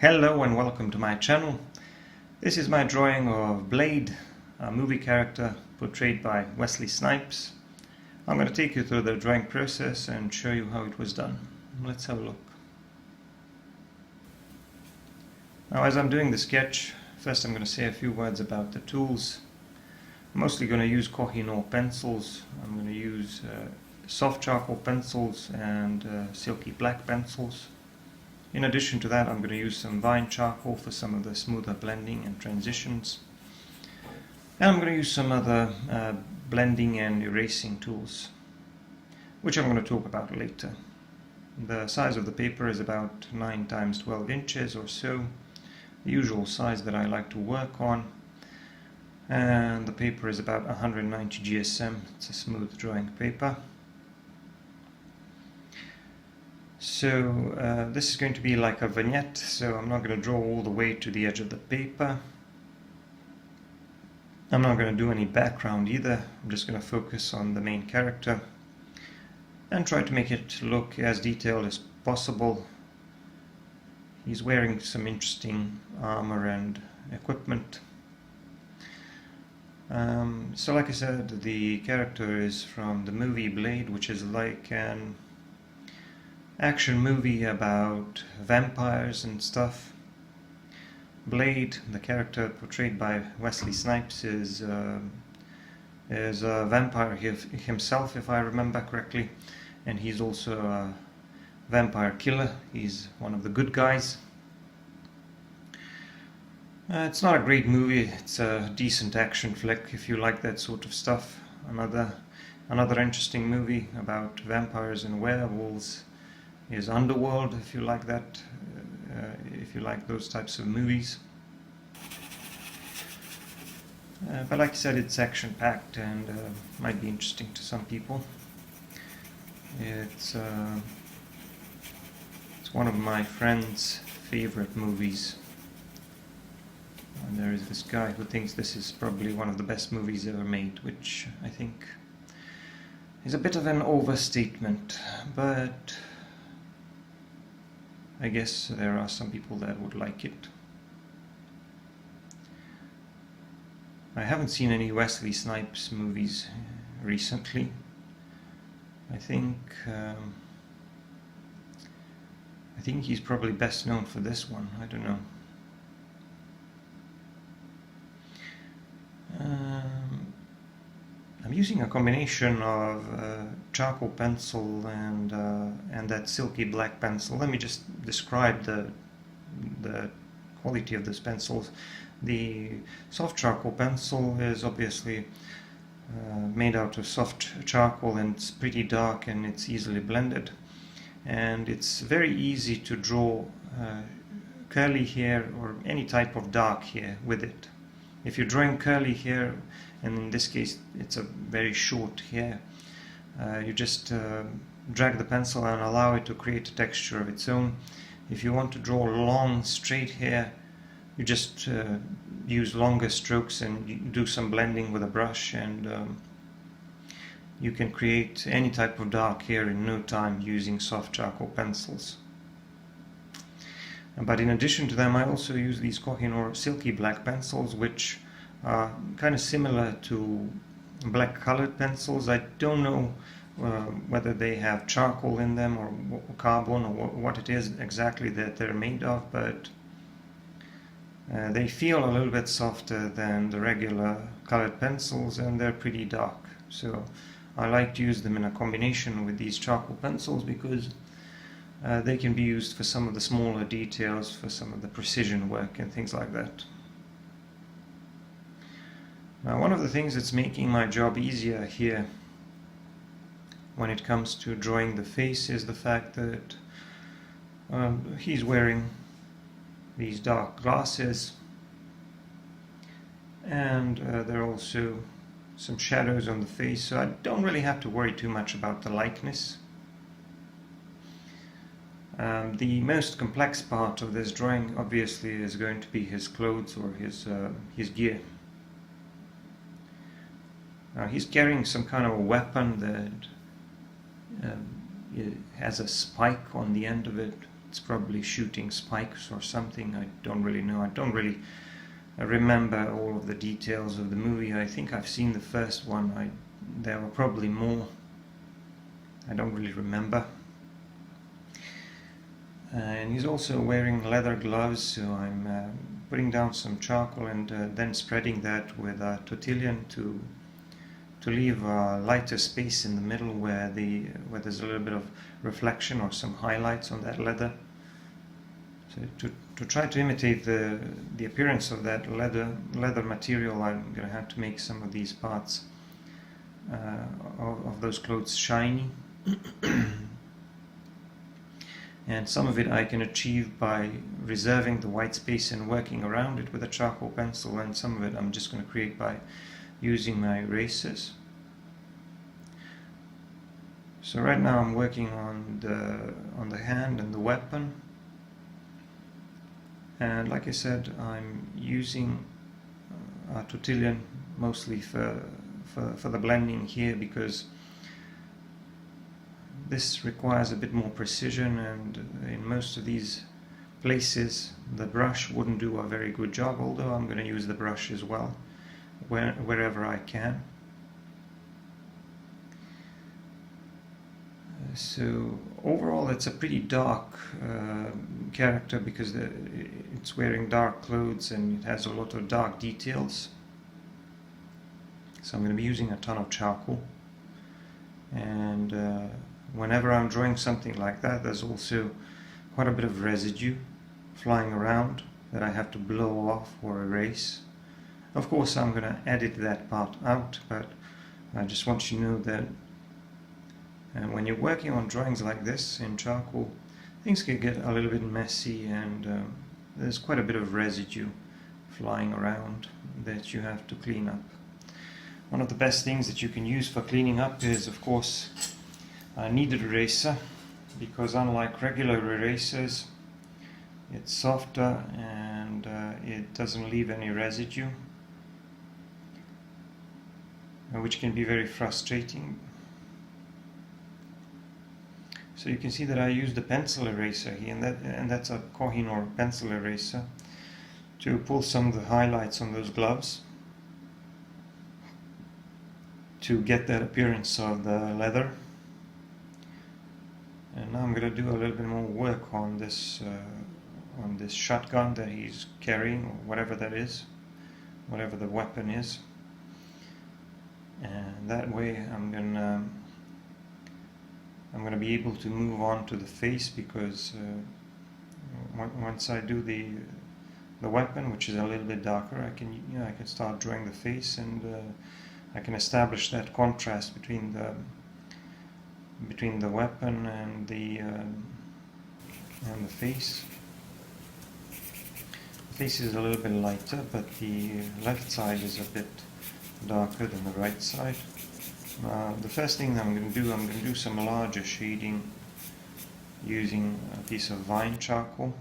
Hello and welcome to my channel. This is my drawing of Blade, a movie character portrayed by Wesley Snipes. I'm going to take you through the drawing process and show you how it was done. Let's have a look. Now, as I'm doing the sketch, first I'm going to say a few words about the tools. I'm mostly going to use Kohinoor pencils. I'm going to use soft charcoal pencils and silky black pencils. In addition to that, I'm going to use some vine charcoal for some of the smoother blending and transitions. And I'm going to use some other blending and erasing tools, which I'm going to talk about later. The size of the paper is about 9 × 12 inches or so, the usual size that I like to work on. And the paper is about 190 GSM, it's a smooth drawing paper. So this is going to be like a vignette, so I'm not going to draw all the way to the edge of the paper. I'm not going to do any background either. I'm just going to focus on the main character and try to make it look as detailed as possible. He's wearing some interesting armor and equipment. So like I said, the character is from the movie Blade, which is like an action movie about vampires and stuff. Blade, the character portrayed by Wesley Snipes, is a vampire himself, if I remember correctly, and he's also a vampire killer. He's one of the good guys. It's not a great movie. It's a decent action flick if you like that sort of stuff. Another interesting movie about vampires and werewolves is Underworld, if you like that, if you like those types of movies. But like I said, it's action-packed and might be interesting to some people. It's one of my friend's favorite movies. And there is this guy who thinks this is probably one of the best movies ever made, which I think is a bit of an overstatement, but I guess there are some people that would like it. I haven't seen any Wesley Snipes movies recently. I think he's probably best known for this one. I don't know. I'm using a combination of charcoal pencil and that silky black pencil. Let me just describe the quality of these pencils. The soft charcoal pencil is obviously made out of soft charcoal, and it's pretty dark and it's easily blended. And it's very easy to draw curly hair or any type of dark hair with it. If you're drawing curly hair, and in this case it's a very short hair, you just drag the pencil and allow it to create a texture of its own. If you want to draw long straight hair, you just use longer strokes and you do some blending with a brush, and you can create any type of dark hair in no time using soft charcoal pencils. But in addition to them, I also use these Kohinoor silky black pencils, which are kind of similar to black colored pencils. I don't know whether they have charcoal in them or carbon or what it is exactly that they're made of, but they feel a little bit softer than the regular colored pencils, and they're pretty dark. So I like to use them in a combination with these charcoal pencils because they can be used for some of the smaller details, for some of the precision work and things like that. Now, one of the things that's making my job easier here when it comes to drawing the face is the fact that he's wearing these dark glasses, and there are also some shadows on the face, so I don't really have to worry too much about the likeness. The most complex part of this drawing obviously is going to be his clothes or his gear. Now, he's carrying some kind of a weapon that it has a spike on the end of it. It's probably shooting spikes or something. I don't really know. I don't really remember all of the details of the movie. I think I've seen the first one. There were probably more. I don't really remember. And he's also wearing leather gloves, so I'm putting down some charcoal and then spreading that with a tortillon to leave a lighter space in the middle where there's a little bit of reflection or some highlights on that leather. So to try to imitate the appearance of that leather material, I'm going to have to make some of these parts of those clothes shiny. And some of it I can achieve by reserving the white space and working around it with a charcoal pencil, and some of it I'm just going to create by using my erasers. So right now I'm working on the hand and the weapon, and like I said, I'm using a tortillon mostly for the blending here, because this requires a bit more precision, and in most of these places the brush wouldn't do a very good job, although I'm going to use the brush as well wherever I can. So overall it's a pretty dark character, because it's wearing dark clothes and it has a lot of dark details. So I'm going to be using a ton of charcoal, and whenever I'm drawing something like that, there's also quite a bit of residue flying around that I have to blow off or erase. Of course I'm going to edit that part out, but I just want you to know that when you're working on drawings like this in charcoal, things can get a little bit messy, and there's quite a bit of residue flying around that you have to clean up. One of the best things that you can use for cleaning up is, of course, a kneaded eraser, because unlike regular erasers, it's softer and it doesn't leave any residue, which can be very frustrating. So you can see that I used a pencil eraser here, and that's a Kohinoor pencil eraser, to pull some of the highlights on those gloves to get that appearance of the leather. And now I'm going to do a little bit more work on this shotgun that he's carrying, or whatever that is, whatever the weapon is. And that way I'm going to be able to move on to the face, because once I do the weapon, which is a little bit darker, I can start drawing the face, and I can establish that contrast between the weapon and the face. The face is a little bit lighter, but the left side is a bit darker than the right side. The first thing that I'm going to do some larger shading using a piece of vine charcoal.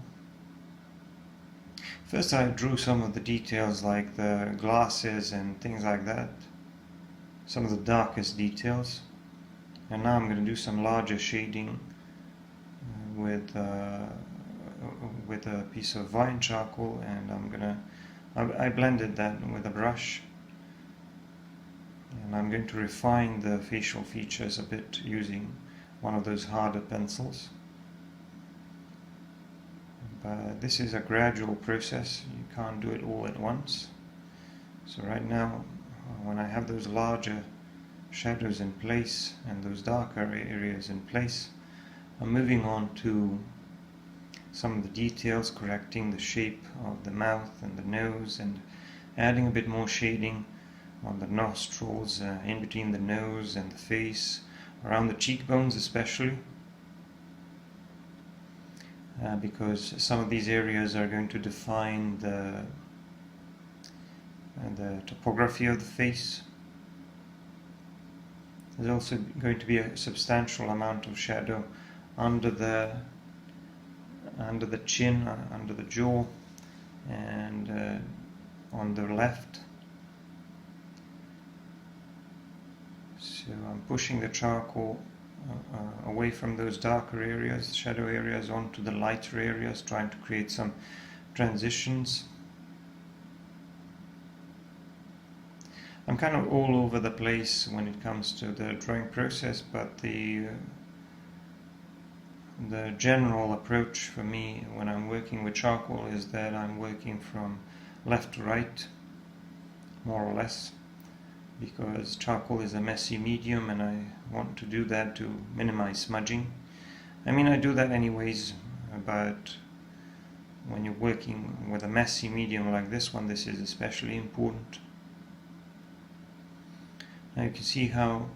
First I drew some of the details like the glasses and things like that, some of the darkest details, and now I'm going to do some larger shading with a piece of vine charcoal, and I blended that with a brush. And I'm going to refine the facial features a bit using one of those harder pencils. But this is a gradual process, you can't do it all at once. So right now, when I have those larger shadows in place and those darker areas in place, I'm moving on to some of the details, correcting the shape of the mouth and the nose, and adding a bit more shading on the nostrils, in between the nose and the face, around the cheekbones especially, because some of these areas are going to define the topography of the face. There's also going to be a substantial amount of shadow under the chin, under the jaw, and on the left. So I'm pushing the charcoal away from those darker areas, shadow areas, onto the lighter areas, trying to create some transitions. I'm kind of all over the place when it comes to the drawing process, but the general approach for me when I'm working with charcoal is that I'm working from left to right, more or less, because charcoal is a messy medium and I want to do that to minimize smudging. I mean, I do that anyways, but when you're working with a messy medium like this one, this is especially important. Now you can see how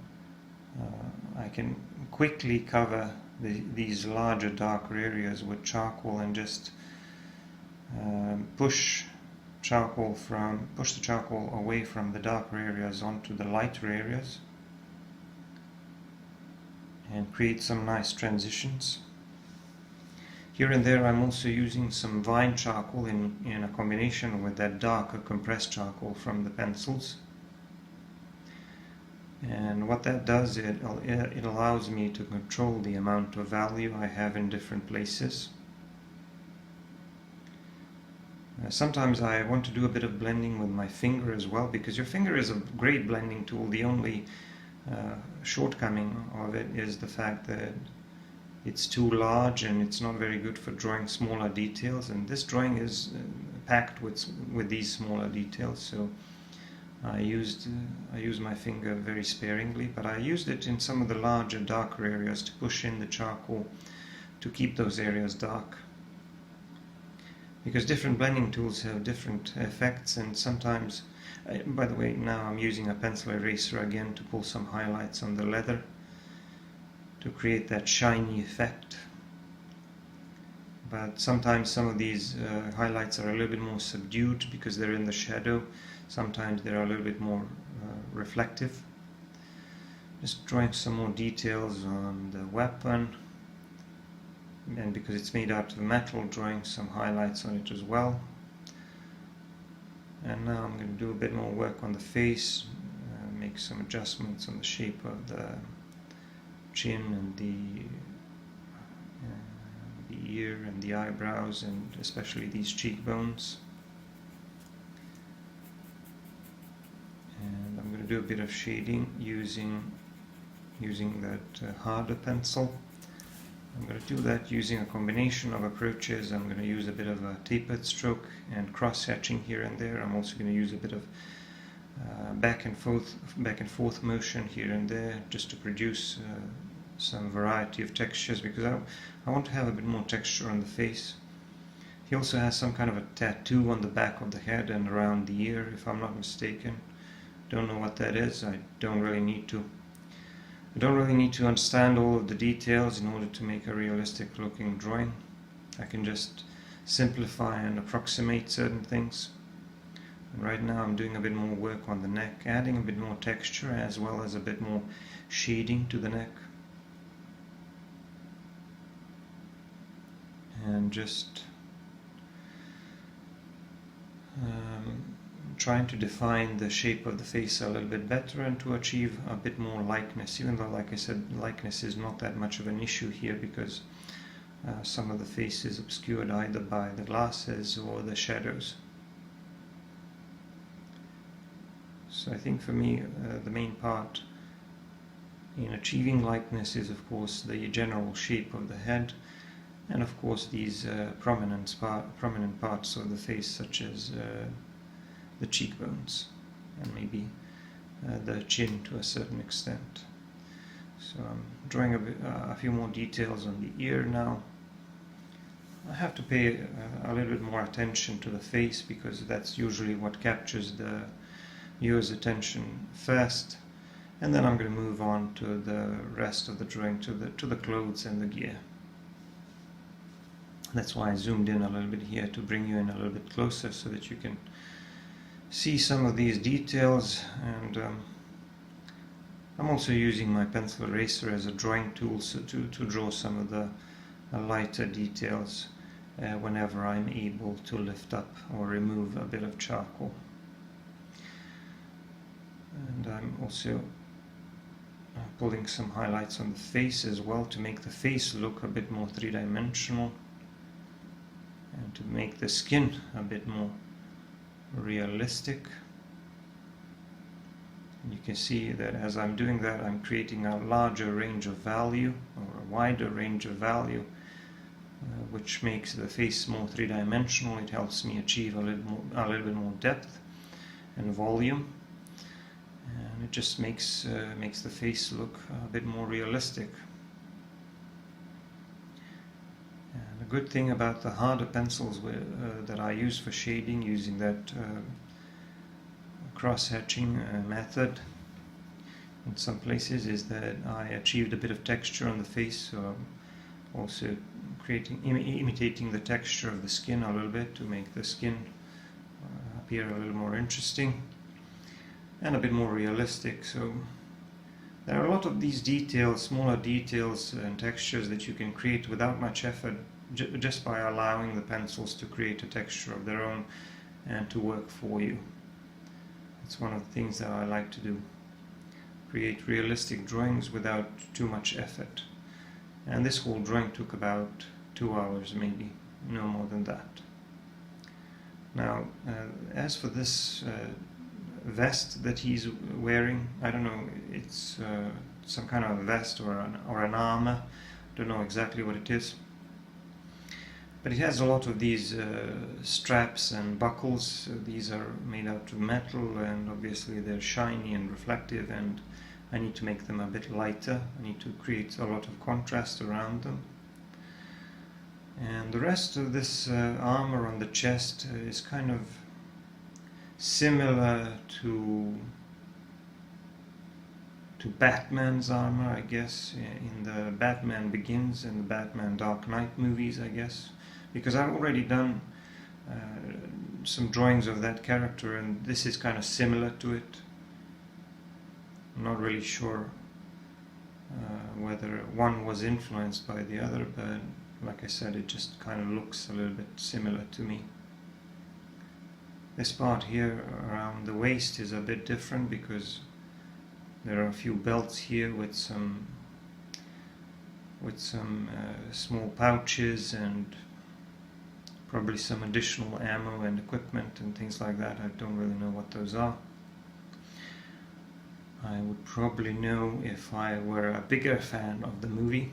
I can quickly cover these larger darker areas with charcoal and just push the charcoal away from the darker areas onto the lighter areas and create some nice transitions. Here and there I'm also using some vine charcoal in a combination with that darker compressed charcoal from the pencils. And what that does, it allows me to control the amount of value I have in different places. Sometimes I want to do a bit of blending with my finger as well, because your finger is a great blending tool. The only shortcoming of it is the fact that it's too large and it's not very good for drawing smaller details, and this drawing is packed with these smaller details, so I used my finger very sparingly, but I used it in some of the larger, darker areas to push in the charcoal to keep those areas dark. Because different blending tools have different effects, and sometimes, by the way, now I'm using a pencil eraser again to pull some highlights on the leather to create that shiny effect. But sometimes some of these highlights are a little bit more subdued because they're in the shadow. Sometimes they're a little bit more reflective. Just drawing some more details on the weapon, and because it's made out of metal, drawing some highlights on it as well. And now I'm going to do a bit more work on the face, make some adjustments on the shape of the chin and the ear and the eyebrows, and especially these cheekbones. And I'm going to do a bit of shading using that harder pencil. I'm going to do that using a combination of approaches. I'm going to use a bit of a tapered stroke and cross-hatching here and there. I'm also going to use a bit of back and forth motion here and there, just to produce some variety of textures, because I want to have a bit more texture on the face. He also has some kind of a tattoo on the back of the head and around the ear, if I'm not mistaken. Don't know what that is. I don't really need to understand all of the details in order to make a realistic looking drawing. I can just simplify and approximate certain things. And right now I'm doing a bit more work on the neck, adding a bit more texture as well as a bit more shading to the neck. And just trying to define the shape of the face a little bit better and to achieve a bit more likeness, even though, like I said, likeness is not that much of an issue here, because some of the face is obscured either by the glasses or the shadows. So I think for me the main part in achieving likeness is, of course, the general shape of the head, and of course these prominent parts of the face, such as the cheekbones and maybe the chin to a certain extent. So I'm drawing a few more details on the ear now. I have to pay a little bit more attention to the face, because that's usually what captures the viewer's attention first, and then I'm going to move on to the rest of the drawing, to the clothes and the gear. That's why I zoomed in a little bit here, to bring you in a little bit closer so that you can see some of these details. And I'm also using my pencil eraser as a drawing tool, so to draw some of the lighter details whenever I'm able to lift up or remove a bit of charcoal. And I'm also pulling some highlights on the face as well to make the face look a bit more three-dimensional and to make the skin a bit more realistic. You can see that as I'm doing that, I'm creating a larger range of value, or a wider range of value, which makes the face more three-dimensional. It helps me achieve a little bit more depth and volume, and it just makes the face look a bit more realistic. And a good thing about the harder pencils that I use for shading, using that cross-hatching method in some places, is that I achieved a bit of texture on the face, so I'm also imitating the texture of the skin a little bit to make the skin appear a little more interesting and a bit more realistic. So there are a lot of these details, smaller details and textures that you can create without much effort, just by allowing the pencils to create a texture of their own and to work for you. It's one of the things that I like to do. Create realistic drawings without too much effort. And this whole drawing took about 2 hours, maybe, no more than that. Now, as for this vest that he's wearing, I don't know, it's some kind of a vest or an armor. Don't know exactly what it is. But it has a lot of these straps and buckles. These are made out of metal, and obviously they're shiny and reflective, and I need to make them a bit lighter. I need to create a lot of contrast around them. And the rest of this armor on the chest is kind of similar to Batman's armor, I guess, in the Batman Begins and the Batman Dark Knight movies, I guess. Because I've already done some drawings of that character, and this is kind of similar to it. I'm not really sure whether one was influenced by the other, but like I said, it just kind of looks a little bit similar to me. This part here around the waist is a bit different because there are a few belts here with some small pouches and probably some additional ammo and equipment and things like that. I don't really know what those are. I would probably know if I were a bigger fan of the movie.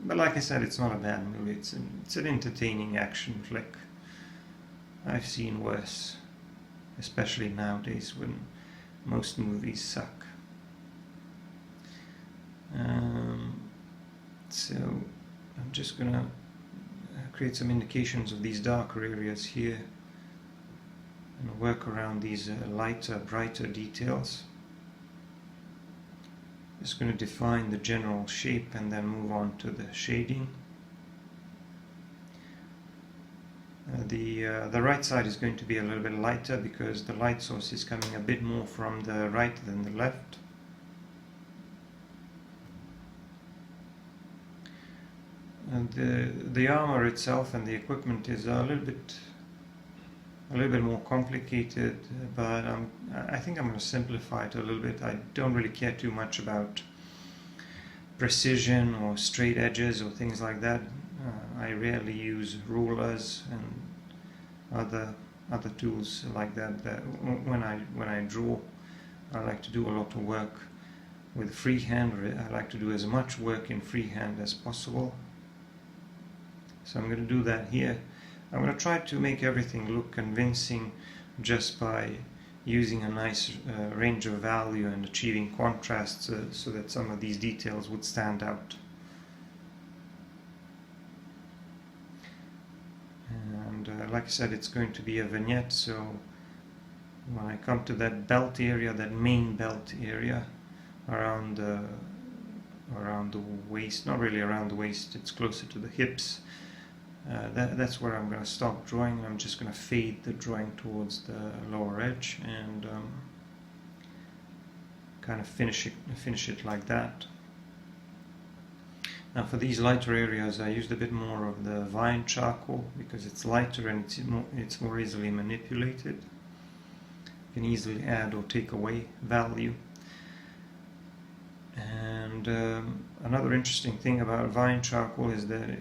But like I said, it's not a bad movie. It's an entertaining action flick. I've seen worse, especially nowadays when most movies suck. So I'm just gonna create some indications of these darker areas here and work around these lighter, brighter details. Just going to define the general shape and then move on to the shading. The right side is going to be a little bit lighter because the light source is coming a bit more from the right than the left. And the armor itself and the equipment is a little bit more complicated, but I think I'm going to simplify it a little bit. I don't really care too much about precision or straight edges or things like that. I rarely use rulers and other tools like that. When I draw, I like to do a lot of work with freehand. I like to do as much work in freehand as possible. So I'm going to do that here. I'm going to try to make everything look convincing just by using a nice range of value and achieving contrast so that some of these details would stand out. And like I said, it's going to be a vignette, so when I come to that belt area, that main belt area around the waist, not really around the waist, it's closer to the hips. That's where I'm going to stop drawing. I'm just going to fade the drawing towards the lower edge and kind of finish it like that. Now for these lighter areas, I used a bit more of the vine charcoal because it's lighter and it's more easily manipulated. can easily add or take away value. And another interesting thing about vine charcoal is that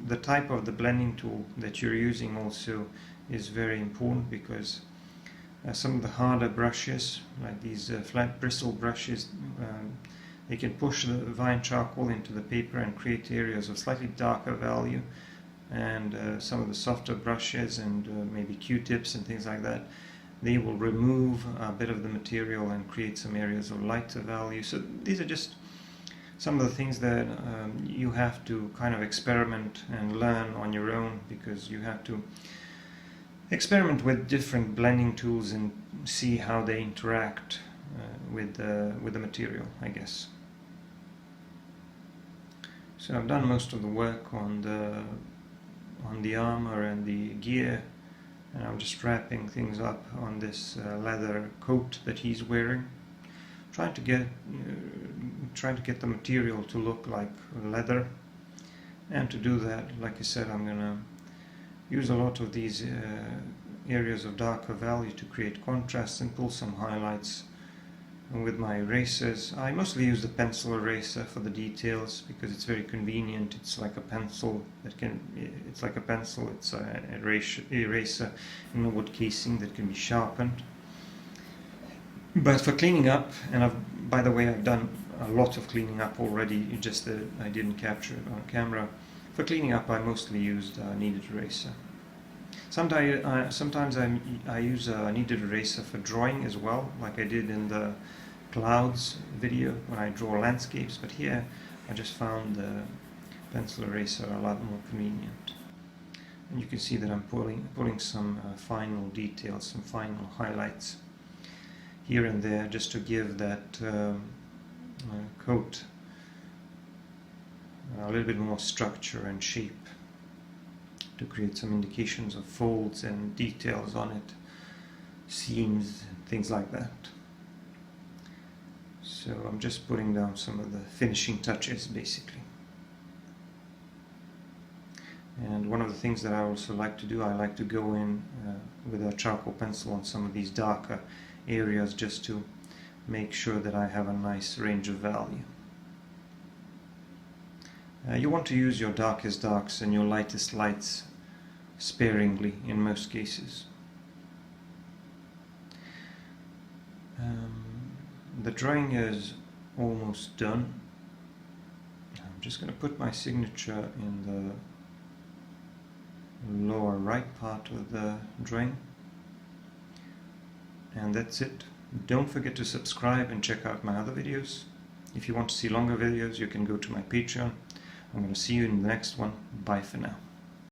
the type of the blending tool that you're using also is very important, because some of the harder brushes, like these flat bristle brushes, they can push the vine charcoal into the paper and create areas of slightly darker value, and some of the softer brushes and maybe Q-tips and things like that, they will remove a bit of the material and create some areas of lighter value. So these are just some of the things that you have to kind of experiment and learn on your own, because you have to experiment with different blending tools and see how they interact with the material, I guess. So I've done most of the work on the armor and the gear, and I'm just wrapping things up on this leather coat that he's wearing, trying to get the material to look like leather. And to do that, like I said, I'm gonna use a lot of these areas of darker value to create contrast and pull some highlights. And with my erasers, I mostly use the pencil eraser for the details, because it's very convenient. It's like a pencil it's like a pencil, it's an eraser in a wood casing that can be sharpened. But for cleaning up, and by the way, I've done a lot of cleaning up already, just that I didn't capture it on camera. For cleaning up, I mostly used a kneaded eraser. Sometimes I use a kneaded eraser for drawing as well, like I did in the clouds video when I draw landscapes, but here I just found the pencil eraser a lot more convenient. And you can see that I'm pulling some final details, some final highlights here and there, just to give that coat a little bit more structure and shape, to create some indications of folds and details on it, seams and things like that. So I'm just putting down some of the finishing touches, basically. And one of the things that I also like to do, I like to go in with a charcoal pencil on some of these darker areas, just to make sure that I have a nice range of value. You want to use your darkest darks and your lightest lights sparingly in most cases. The drawing is almost done. I'm just going to put my signature in the lower right part of the drawing, and that's it. Don't forget to subscribe and check out my other videos. If you want to see longer videos, you can go to my Patreon. I'm going to see you in the next one. Bye for now.